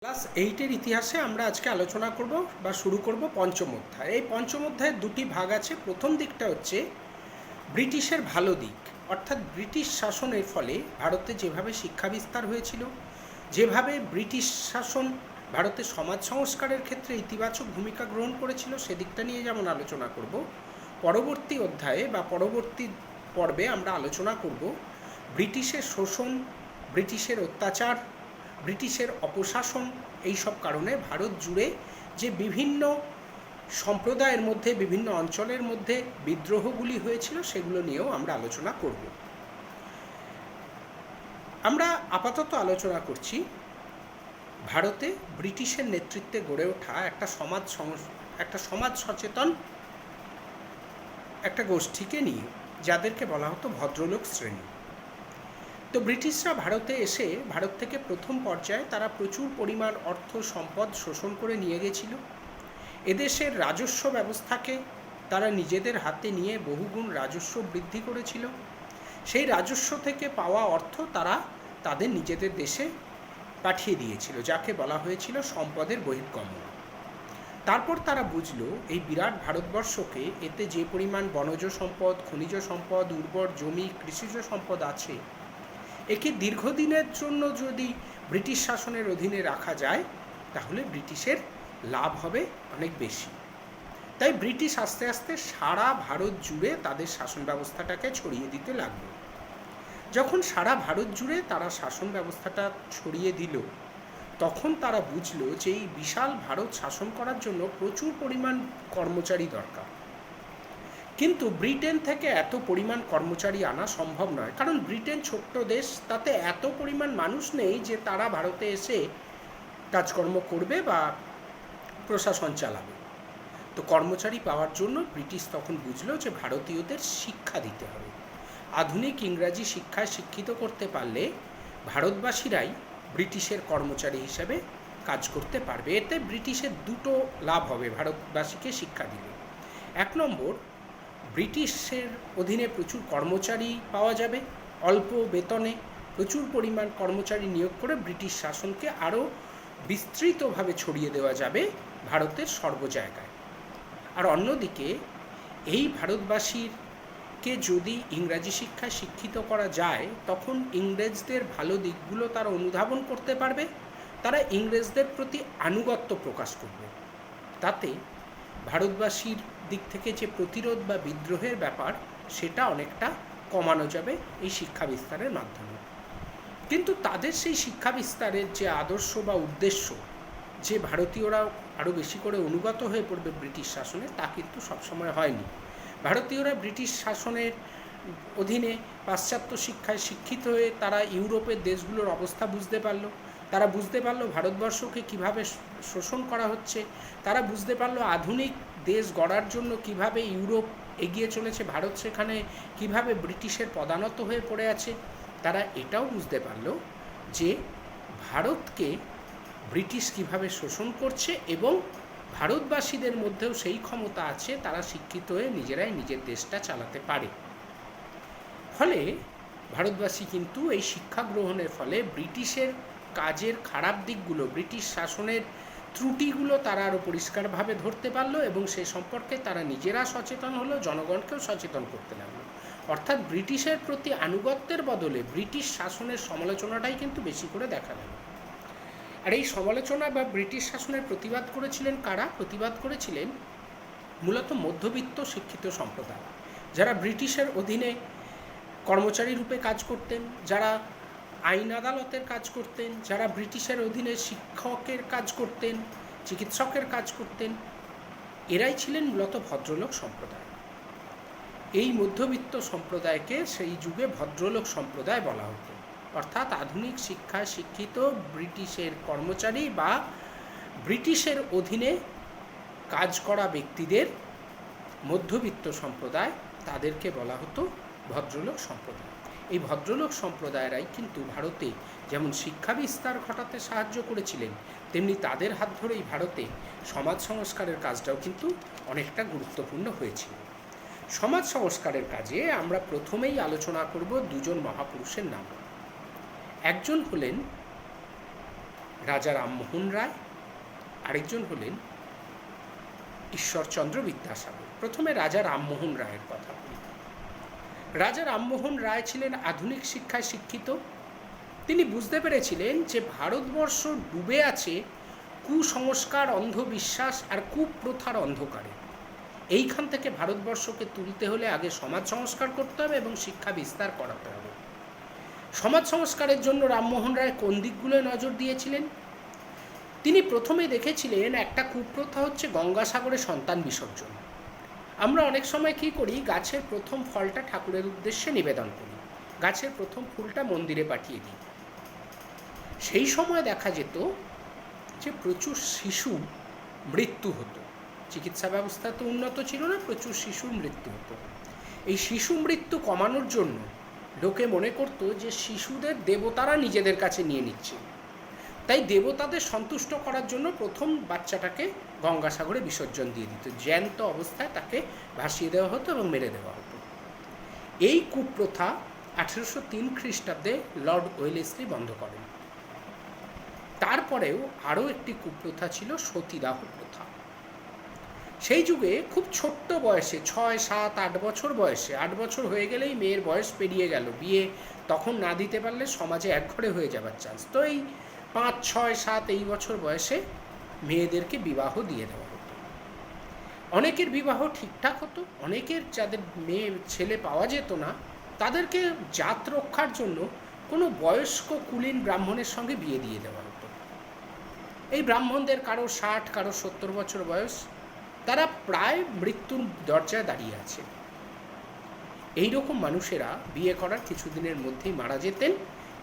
Class 8-এর ইতিহাসে আমরা আজকে আলোচনা করব বা শুরু করব পঞ্চম অধ্যায়। এই পঞ্চম অধ্যায়ের দুটি ভাগ আছে। প্রথম দিকটা হচ্ছে ব্রিটিশের ভালো দিক, অর্থাৎ ব্রিটিশ শাসনের ফলে ভারতে যেভাবে শিক্ষা বিস্তার হয়েছিল, যেভাবে ব্রিটিশ শাসন ভারতের সমাজ সংস্কারের ক্ষেত্রে ইতিবাচক ভূমিকা গ্রহণ করেছিল, সেদিকটা নিয়ে যেমন আলোচনা করব। পরবর্তী অধ্যায়ে বা পরবর্তী পর্বে আমরা আলোচনা করব ব্রিটিশের শোষণ, ব্রিটিশের অত্যাচার, ব্রিটিশের অপশাসন, এই সব কারণে ভারত জুড়ে যে বিভিন্ন সম্প্রদায়ের মধ্যে, বিভিন্ন অঞ্চলের মধ্যে বিদ্রোহগুলি হয়েছিল, সেগুলো নিয়েও আমরা আলোচনা করব। আমরা আপাতত আলোচনা করছি ভারতে ব্রিটিশের নেতৃত্বে গড়ে ওঠা একটা সমাজ সচেতন একটা গোষ্ঠীকে নিয়ে, যাদেরকে বলা হতো ভদ্রলোক শ্রেণী। তো ব্রিটিশরা ভারতে এসে ভারত থেকে প্রথম পর্যায়ে তারা প্রচুর পরিমাণ অর্থ সম্পদ শোষণ করে নিয়ে গেছিল। এদেশের রাজস্ব ব্যবস্থাকে তারা নিজেদের হাতে নিয়ে বহুগুণ রাজস্ব বৃদ্ধি করেছিল। সেই রাজস্ব থেকে পাওয়া অর্থ তারা তাদের নিজেদের দেশে পাঠিয়ে দিয়েছিল, যাকে বলা হয়েছিল সম্পদের বহির্গমন। তারপর তারা বুঝলো এই বিরাট ভারতবর্ষকে, এতে যে পরিমাণ বনজ সম্পদ, খনিজ সম্পদ, উর্বর জমি, কৃষিজ সম্পদ আছে, একে দীর্ঘদিনের জন্য যদি ব্রিটিশ শাসনের অধীনে রাখা যায়, তাহলে ব্রিটিশের লাভ হবে অনেক বেশি। তাই ব্রিটিশ আস্তে আস্তে সারা ভারত জুড়ে তাদের শাসন ব্যবস্থাটাকে ছড়িয়ে দিতে লাগলো। যখন সারা ভারত জুড়ে তারা শাসন ব্যবস্থাটা ছড়িয়ে দিল, তখন তারা বুঝলো যে এই বিশাল ভারত শাসন করার জন্য প্রচুর পরিমাণ কর্মচারী দরকার। কিন্তু ব্রিটেন থেকে এত পরিমাণ কর্মচারী আনা সম্ভব নয়, কারণ ব্রিটেন ছোট্ট দেশ, তাতে এত পরিমাণ মানুষ নেই যে তারা ভারতে এসে কাজকর্ম করবে বা প্রশাসন চালাবে। তো কর্মচারী পাওয়ার জন্য ব্রিটিশ তখন বুঝলো যে ভারতীয়দের শিক্ষা দিতে হবে। আধুনিক ইংরাজি শিক্ষায় শিক্ষিত করতে পারলে ভারতবাসীরাই ব্রিটিশের কর্মচারী হিসেবে কাজ করতে পারবে। এতে ব্রিটিশের দুটো লাভ হবে ভারতবাসীকে শিক্ষা দিলে। এক নম্বর, ব্রিটিশের অধীনে প্রচুর কর্মচারী পাওয়া যাবে, অল্প বেতনে প্রচুর পরিমাণ কর্মচারী নিয়োগ করে ব্রিটিশ শাসনকে আরও বিস্তৃতভাবে ছড়িয়ে দেওয়া যাবে ভারতের সর্ব জায়গায়। আর অন্যদিকে এই ভারতবাসীকে যদি ইংরাজি শিক্ষায় শিক্ষিত করা যায়, তখন ইংরেজদের ভালো দিকগুলো তারা অনুধাবন করতে পারবে, তারা ইংরেজদের প্রতি আনুগত্য প্রকাশ করবে। তাতে ভারতবাসীর দিক থেকে যে প্রতিরোধ বা বিদ্রোহের ব্যাপার, সেটা অনেকটা কমানো যাবে এই শিক্ষা বিস্তারের মাধ্যমে। কিন্তু তাদের সেই শিক্ষা বিস্তারের যে আদর্শ বা উদ্দেশ্য, যে ভারতীয়রা আরও বেশি করে অনুগত হয়ে পড়বে ব্রিটিশ শাসনে, তা কিন্তু সবসময় হয়নি। ভারতীয়রা ব্রিটিশ শাসনের অধীনে পাশ্চাত্য শিক্ষায় শিক্ষিত হয়ে তারা ইউরোপের দেশগুলোর অবস্থা বুঝতে পারল। তারা বুঝতে পারলো ভারতবর্ষকে কিভাবে শোষণ করা হচ্ছে। তারা বুঝতে পারলো আধুনিক দেশ গড়ার জন্য কিভাবে ইউরোপ এগিয়ে চলেছে, ভারত সেখানে কিভাবে ব্রিটিশের পদানত হয়ে পড়ে আছে। তারা এটাও বুঝতে পারলো যে ভারতকে ব্রিটিশ কিভাবে শোষণ করছে এবং ভারতবাসীদের মধ্যেও সেই ক্ষমতা আছে, তারা শিক্ষিত হয়ে নিজেরাই নিজের দেশটা চালাতে পারে। ফলে ভারতবাসী কিন্তু এই শিক্ষা গ্রহণের ফলে ব্রিটিশের কাজের খারাপ দিকগুলো, ব্রিটিশ শাসনের ত্রুটিগুলো তারা আরও পরিষ্কারভাবে ধরতে পারলো এবং সে সম্পর্কে তারা নিজেরা সচেতন হলো, জনগণকেও সচেতন করতে লাগলো। অর্থাৎ ব্রিটিশের প্রতি আনুগত্যের বদলে ব্রিটিশ শাসনের সমালোচনাটাই কিন্তু বেশি করে দেখা গেল। আর এই সমালোচনা বা ব্রিটিশ শাসনের প্রতিবাদ করেছিলেন কারা? প্রতিবাদ করেছিলেন মূলত মধ্যবিত্ত শিক্ষিত সম্প্রদায়, যারা ব্রিটিশের অধীনে কর্মচারী রূপে কাজ করতেন, যারা আইন আদালতের কাজ করতেন, যারা ব্রিটিশের অধীনে শিক্ষকের কাজ করতেন, চিকিৎসকের কাজ করতেন। এরাই ছিলেন মূলত ভদ্রলোক সম্প্রদায়। এই মধ্যবিত্ত সম্প্রদায়কে সেই যুগে ভদ্রলোক সম্প্রদায় বলা হতো। অর্থাৎ আধুনিক শিক্ষায় শিক্ষিত ব্রিটিশের কর্মচারী বা ব্রিটিশের অধীনে কাজ করা ব্যক্তিদের মধ্যবিত্ত সম্প্রদায়, তাদেরকে বলা হতো ভদ্রলোক সম্প্রদায়। এই ভদ্রলোক সম্প্রদায়েরাই কিন্তু ভারতে যেমন শিক্ষা বিস্তার ঘটাতে সাহায্য করেছিলেন, তেমনি তাদের হাত ধরেই ভারতে সমাজ সংস্কারের কাজটাও কিন্তু অনেকটা গুরুত্বপূর্ণ হয়েছিল। সমাজ সংস্কারের কাজে আমরা প্রথমেই আলোচনা করব দুজন মহাপুরুষের নাম। একজন হলেন রাজা রামমোহন রায়, আরেকজন হলেন ঈশ্বরচন্দ্র বিদ্যাসাগর। প্রথমে রাজা রামমোহন রায়ের কথা বলি। রাজা রামমোহন রায় ছিলেন আধুনিক শিক্ষায় শিক্ষিত। তিনি বুঝতে পেরেছিলেন যে ভারতবর্ষ ডুবে আছে কুসংস্কার, অন্ধবিশ্বাস আর কুপ্রথার অন্ধকারে। এইখান থেকে ভারতবর্ষকে তুলতে হলে আগে সমাজ সংস্কার করতে হবে এবং শিক্ষা বিস্তার করাতে হবে। সমাজ সংস্কারের জন্য রামমোহন রায় কোন দিকগুলোয় নজর দিয়েছিলেন? তিনি প্রথমে দেখেছিলেন একটা কুপ্রথা হচ্ছে গঙ্গাসাগরে সন্তান বিসর্জন। আমরা অনেক সময় কী করি, গাছের প্রথম ফলটা ঠাকুরের উদ্দেশ্যে নিবেদন করি, গাছের প্রথম ফুলটা মন্দিরে পাঠিয়ে দিই। সেই সময় দেখা যেত যে প্রচুর শিশু মৃত্যু হতো। চিকিৎসা ব্যবস্থা তো উন্নত ছিল না, প্রচুর শিশুর মৃত্যু হতো। এই শিশু মৃত্যু কমানোর জন্য লোকে মনে করতো যে শিশুদের দেবতারা নিজেদের কাছে নিয়ে নিচ্ছে, তাই দেবতাদের সন্তুষ্ট করার জন্য প্রথম বাচ্চাটাকে গঙ্গাসাগরে বিসর্জন দিয়ে দিত, জ্যান্ত অবস্থায় তাকে ভাসিয়ে দেওয়া হতো এবং মেরে দেওয়া হতো। এই কুপ্রথা 1803 খ্রিস্টাব্দে লর্ড ওয়েলেসলি বন্ধ করেন। তারপরেও আরও একটি কুপ্রথা ছিল সতীদাহ প্রথা। সেই যুগে খুব ছোট্ট বয়সে 6, 7, 8 বছর বয়সে, 8 বছর হয়ে গেলেই মেয়ের বয়স পেরিয়ে গেল, বিয়ে তখন না দিতে পারলে সমাজে একঘরে হয়ে যাবার চান্স। তো এই 5, 6, 7 এই বছর বয়সে মেয়েদেরকে বিবাহ দিয়ে দেওয়া হতো। অনেকের বিবাহ ঠিকঠাক হতো, অনেকের যাদের মেয়ে ছেলে পাওয়া যেত না তাদেরকে জাত রক্ষার জন্য কোনো বয়স্ক কুলীন ব্রাহ্মণের সঙ্গে বিয়ে দিয়ে দেওয়া হতো। এই ব্রাহ্মণদের কারো 60, কারো 70 বছর বয়স, তারা প্রায় মৃত্যুর দরজায় দাঁড়িয়ে আছে। এই রকম মানুষেরা বিয়ে করার কিছুদিনের মধ্যেই মারা যেতেন।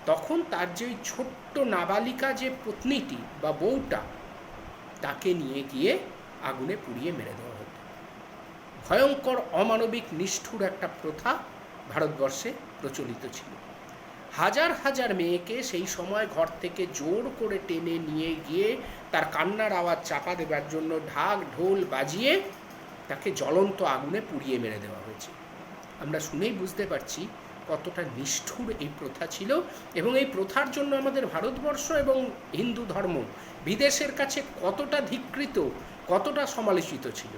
তখন তার যে ছোট্ট নাবালিকা যে পত্নীটি বা বউটা, তাকে নিয়ে গিয়ে আগুনে পুড়িয়ে মেরে দেওয়া হতো। ভয়ঙ্কর, অমানবিক, নিষ্ঠুর একটা প্রথা ভারতবর্ষে প্রচলিত ছিল। হাজার হাজার মেয়েকে সেই সময় ঘর থেকে জোর করে টেনে নিয়ে গিয়ে তার কান্নার আওয়াজ চাপা দেবার জন্য ঢাক ঢোল বাজিয়ে তাকে জ্বলন্ত আগুনে পুড়িয়ে মেরে দেওয়া হয়েছে। আমরা শুনেই বুঝতে পারছি কতটা নিষ্ঠুর এই প্রথা ছিল, এবং এই প্রথার জন্য আমাদের ভারতবর্ষ এবং হিন্দু ধর্ম বিদেশের কাছে কতটা ধিক্কৃত, কতটা সমালোচিত ছিল।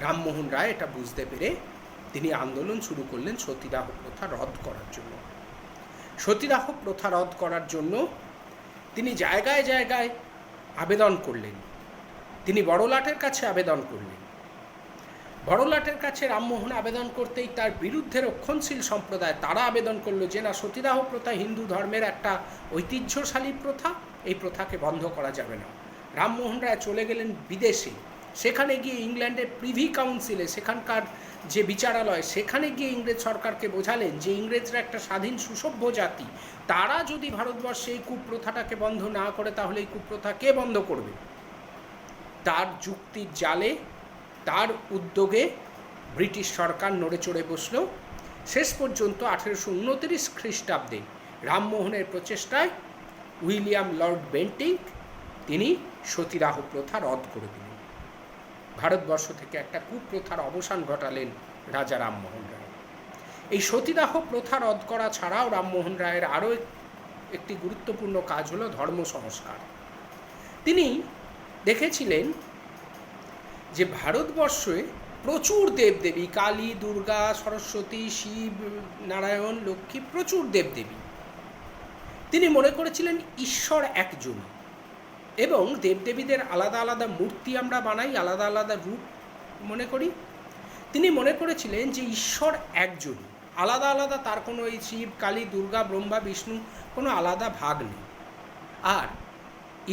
রামমোহন রায় এটা বুঝতে পেরে তিনি আন্দোলন শুরু করলেন সতীদাহ প্রথা রদ করার জন্য। সতীদাহ প্রথা রদ করার জন্য তিনি জায়গায় জায়গায় আবেদন করলেন। তিনি বড়লাটের কাছে আবেদন করলেন। বড়লাটের কাছে রামমোহন আবেদন করতেই তার বিরুদ্ধে রক্ষণশীল সম্প্রদায় তারা আবেদন করলো যে না, সতীদাহ প্রথা হিন্দু ধর্মের একটা ঐতিহ্যশালী প্রথা, এই প্রথাকে বন্ধ করা যাবে না। রামমোহন রায় চলে গেলেন বিদেশে। সেখানে গিয়ে ইংল্যান্ডের প্রিভি কাউন্সিলে, সেখানকার যে বিচারালয়, সেখানে গিয়ে ইংরেজ সরকারকে বোঝালেন যে ইংরেজরা একটা স্বাধীন সুসভ্য জাতি, তারা যদি ভারতবর্ষে এই কুপ্রথাটাকে বন্ধ না করে তাহলে এই কুপ্রথা কে বন্ধ করবে? তার যুক্তির জালে, তার উদ্যোগে ব্রিটিশ সরকার নড়ে চড়ে বসল। শেষ পর্যন্ত 1829 খ্রিস্টাব্দে রামমোহনের প্রচেষ্টায় উইলিয়াম লর্ড বেন্টিঙ্ক তিনি সতীদাহ প্রথা রদ করে দিলেন। ভারতবর্ষ থেকে একটা কুপ্রথার অবসান ঘটালেন রাজা রামমোহন রায়। এই সতীদাহ প্রথা রদ করা ছাড়াও রামমোহন রায়ের আরও একটি গুরুত্বপূর্ণ কাজ হলো ধর্ম সংস্কার। তিনি দেখেছিলেন যে ভারতবর্ষে প্রচুর দেবদেবী, কালী, দুর্গা, সরস্বতী, শিব, নারায়ণ, লক্ষ্মী, প্রচুর দেবদেবী। তিনি মনে করেছিলেন ঈশ্বর একজন, এবং দেবদেবীদের আলাদা আলাদা মূর্তি আমরা বানাই, আলাদা আলাদা রূপ মনে করি। তিনি মনে করেছিলেন যে ঈশ্বর একজন, আলাদা আলাদা তার কোনো এই শিব, কালী, দুর্গা, ব্রহ্মা, বিষ্ণু কোনো আলাদা ভাগ নেই। আর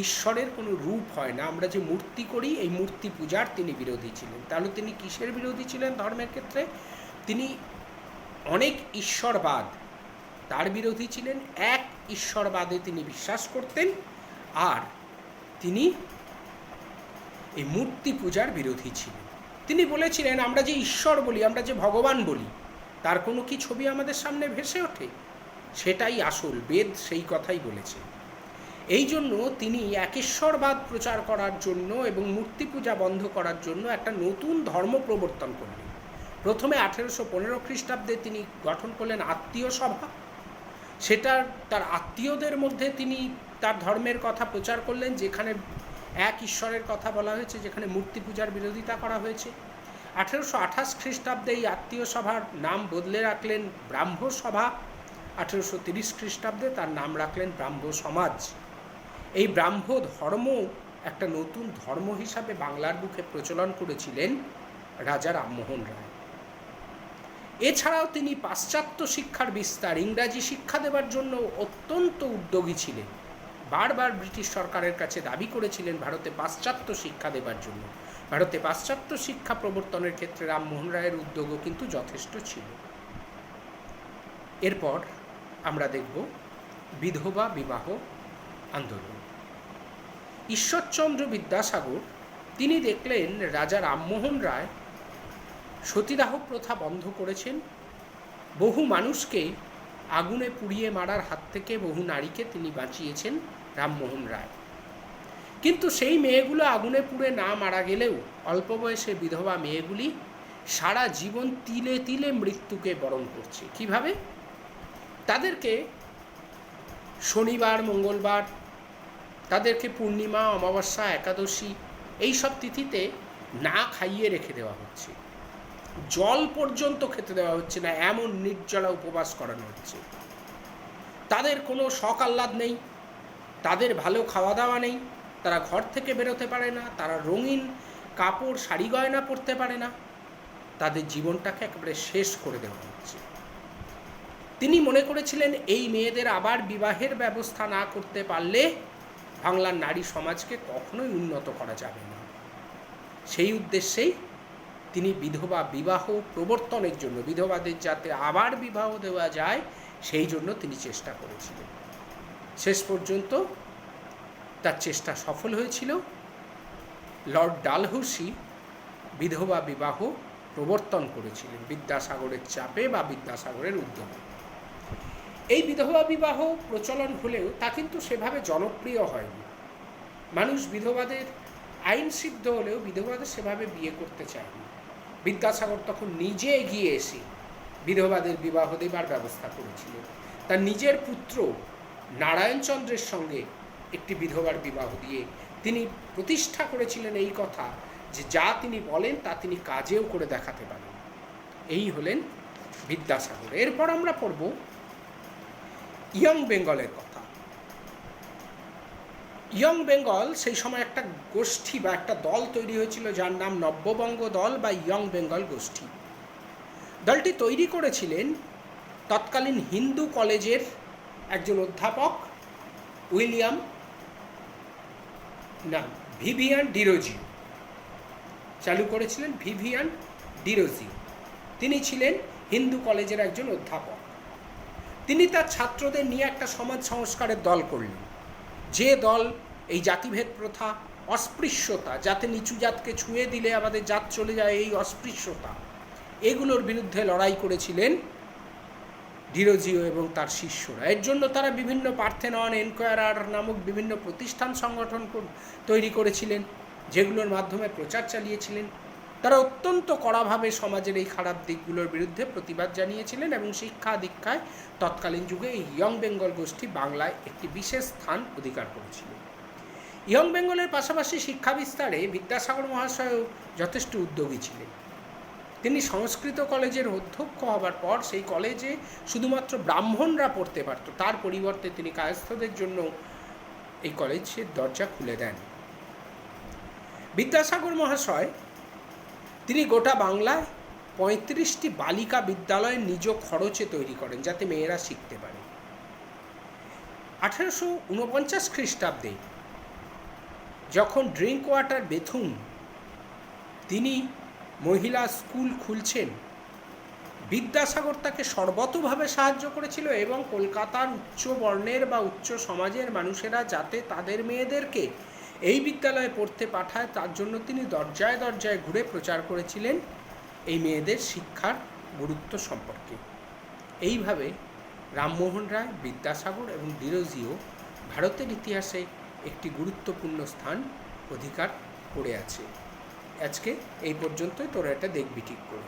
ঈশ্বরের কোনো রূপ হয় না। আমরা যে মূর্তি করি, এই মূর্তি পূজার তিনি বিরোধী ছিলেন। তাহলে তিনি কিসের বিরোধী ছিলেন ধর্মের ক্ষেত্রে? তিনি অনেক ঈশ্বরবাদ, তার বিরোধী ছিলেন। এক ঈশ্বরবাদে তিনি বিশ্বাস করতেন, আর তিনি এই মূর্তি পূজার বিরোধী ছিলেন। তিনি বলেছিলেন আমরা যে ঈশ্বর বলি, আমরা যে ভগবান বলি, তার কোনো কি ছবি আমাদের সামনে ভেসে ওঠে? সেটাই আসল, বেদ সেই কথাই বলেছে। এই জন্য তিনি একেশ্বরবাদ প্রচার করার জন্য এবং মূর্তি পূজা বন্ধ করার জন্য একটা নতুন ধর্ম প্রবর্তন করলেন। প্রথমে 1815 খ্রিস্টাব্দে তিনি গঠন করলেন আত্মীয় সভা। সেটা তার আত্মীয়দের মধ্যে তিনি তার ধর্মের কথা প্রচার করলেন, যেখানে এক ঈশ্বরের কথা বলা হয়েছে, যেখানে মূর্তি পূজার বিরোধিতা করা হয়েছে। 1828 খ্রিস্টাব্দে এই আত্মীয় সভার নাম বদলে রাখলেন ব্রাহ্ম সভা। 1830 খ্রিস্টাব্দে তার নাম রাখলেন ব্রাহ্ম সমাজ। এই ব্রাহ্ম ধর্ম একটা নতুন ধর্ম হিসাবে বাংলার বুকে প্রচলন করেছিলেন রাজা রামমোহন রায়। এছাড়াও তিনি পাশ্চাত্য শিক্ষার বিস্তার, ইংরাজি শিক্ষা দেবার জন্য অত্যন্ত উদ্যোগী ছিলেন। বারবার ব্রিটিশ সরকারের কাছে দাবি করেছিলেন ভারতে পাশ্চাত্য শিক্ষা দেবার জন্য। ভারতে পাশ্চাত্য শিক্ষা প্রবর্তনের ক্ষেত্রে রামমোহন রায়ের উদ্যোগও কিন্তু যথেষ্ট ছিল। এরপর আমরা দেখব বিধবা বিবাহ আন্দোলন। ঈশ্বরচন্দ্র বিদ্যাসাগর তিনি দেখলেন রাজা রামমোহন রায় সতীদাহ প্রথা বন্ধ করেছেন, বহু মানুষকে আগুনে পুড়িয়ে মারার হাত থেকে বহু নারীকে তিনি বাঁচিয়েছেন রামমোহন রায়। কিন্তু সেই মেয়েগুলো আগুনে পুড়ে না মারা গেলেও অল্প বয়সে বিধবা মেয়েগুলি সারা জীবন তিলে তিলে মৃত্যুকে বরণ করছে। কিভাবে? তাদেরকে শনিবার, মঙ্গলবার, তাদেরকে পূর্ণিমা, অমাবস্যা, একাদশী এইসব তিথিতে না খাইয়ে রেখে দেওয়া হচ্ছে, জল পর্যন্ত খেতে দেওয়া হচ্ছে না, এমন নির্জলা উপবাস করানো হচ্ছে। তাদের কোনো শখ আহ্লাদ নেই, তাদের ভালো খাওয়া দাওয়া নেই, তারা ঘর থেকে বেরোতে পারে না, তারা রঙিন কাপড় শাড়ি গয়না পরতে পারে না, তাদের জীবনটাকে একেবারে শেষ করে দেওয়া হচ্ছে। তিনি মনে করেছিলেন এই মেয়েদের আবার বিবাহের ব্যবস্থা না করতে পারলে বাংলার নারী সমাজকে কখনোই উন্নত করা যাবে না। সেই উদ্দেশ্যেই তিনি বিধবা বিবাহ প্রবর্তনের জন্য, বিধবাদের যাতে আবার বিবাহ দেওয়া যায় সেই জন্য তিনি চেষ্টা করেছিলেন। শেষ পর্যন্ত তার চেষ্টা সফল হয়েছিল। লর্ড ডালহৌসি বিধবা বিবাহ প্রবর্তন করেছিলেন বিদ্যাসাগরের চাপে বা বিদ্যাসাগরের উদ্যোগে। এই বিধবা বিবাহ প্রচলন হলেও তা কিন্তু সেভাবে জনপ্রিয় হয়নি। মানুষ বিধবাদের, আইন সিদ্ধ হলেও বিধবাদের সেভাবে বিয়ে করতে চায়নি। বিদ্যাসাগর তখন নিজে এগিয়ে এসে বিধবাদের বিবাহ দেবার ব্যবস্থা করেছিলেন। তার নিজের পুত্র নারায়ণচন্দ্রের সঙ্গে একটি বিধবার বিবাহ দিয়ে তিনি প্রতিষ্ঠা করেছিলেন এই কথা যে যা তিনি বলেন তা তিনি কাজেও করে দেখাতে পারেন। এই হলেন বিদ্যাসাগর। এরপর আমরা পড়ব ইয়ং বেঙ্গলের কথা। ইয়ং বেঙ্গল সেই সময় একটা গোষ্ঠী বা একটা দল তৈরি হয়েছিল যার নাম নব্যবঙ্গ দল বা ইয়ং বেঙ্গল গোষ্ঠী। দলটি তৈরি করেছিলেন তৎকালীন হিন্দু কলেজের একজন অধ্যাপক ভিভিয়ান ডিরোজিও। চালু করেছিলেন ভিভিয়ান ডিরোজিও। তিনি ছিলেন হিন্দু কলেজের একজন অধ্যাপক। তিনি তার ছাত্রদের নিয়ে একটা সমাজ সংস্কারের দল করলেন, যে দল এই জাতিভেদ প্রথা, অস্পৃশ্যতা, যাতে নিচু জাতকে ছুঁয়ে দিলে আমাদের জাত চলে যায়, এই অস্পৃশ্যতা, এগুলোর বিরুদ্ধে লড়াই করেছিলেন ডিরোজিও এবং তার শিষ্যরা। এর জন্য তারা বিভিন্ন পার্থেনন, এনকোয়ারার নামক বিভিন্ন প্রতিষ্ঠান সংগঠন তৈরি করেছিলেন, যেগুলোর মাধ্যমে প্রচার চালিয়েছিলেন। তারা অত্যন্ত কড়াভাবে সমাজের এই খারাপ দিকগুলোর বিরুদ্ধে প্রতিবাদ জানিয়েছিলেন এবং শিক্ষা দীক্ষায় তৎকালীন যুগে এই ইয়ং বেঙ্গল গোষ্ঠী বাংলায় একটি বিশেষ স্থান অধিকার করেছিল। ইয়ং বেঙ্গলের পাশাপাশি শিক্ষা বিস্তারে বিদ্যাসাগর মহাশয়ও যথেষ্ট উদ্যোগী ছিলেন। তিনি সংস্কৃত কলেজের অধ্যক্ষ হবার পর সেই কলেজে শুধুমাত্র ব্রাহ্মণরা পড়তে পারত, তার পরিবর্তে তিনি কায়স্থদের জন্য এই কলেজের দরজা খুলে দেন। বিদ্যাসাগর মহাশয় তিনি গোটা বাংলায় 35টি বালিকা বিদ্যালয় নিজ খরচে তৈরি করেন যাতে মেয়েরা শিখতে পারে। 1849 খ্রিস্টাব্দে যখন ড্রিঙ্ক ওয়াটার বেথুন তিনি মহিলা স্কুল খুলছেন, বিদ্যাসাগর তাকে সর্বতোভাবে সাহায্য করেছিল এবং কলকাতার উচ্চ বর্ণের বা উচ্চ সমাজের মানুষেরা যাতে তাদের মেয়েদেরকে এই বিদ্যালয়ে পড়তে পাঠায় তার জন্য তিনি দরজায় দরজায় ঘুরে প্রচার করেছিলেন এই মেয়েদের শিক্ষার গুরুত্ব সম্পর্কে। এইভাবে রামমোহন রায়, বিদ্যাসাগর এবং ডিরোজিও ভারতের ইতিহাসে একটি গুরুত্বপূর্ণ স্থান অধিকার করে আছে। আজকে এই পর্যন্তই, তোরা এটা দেখবি ঠিক করে।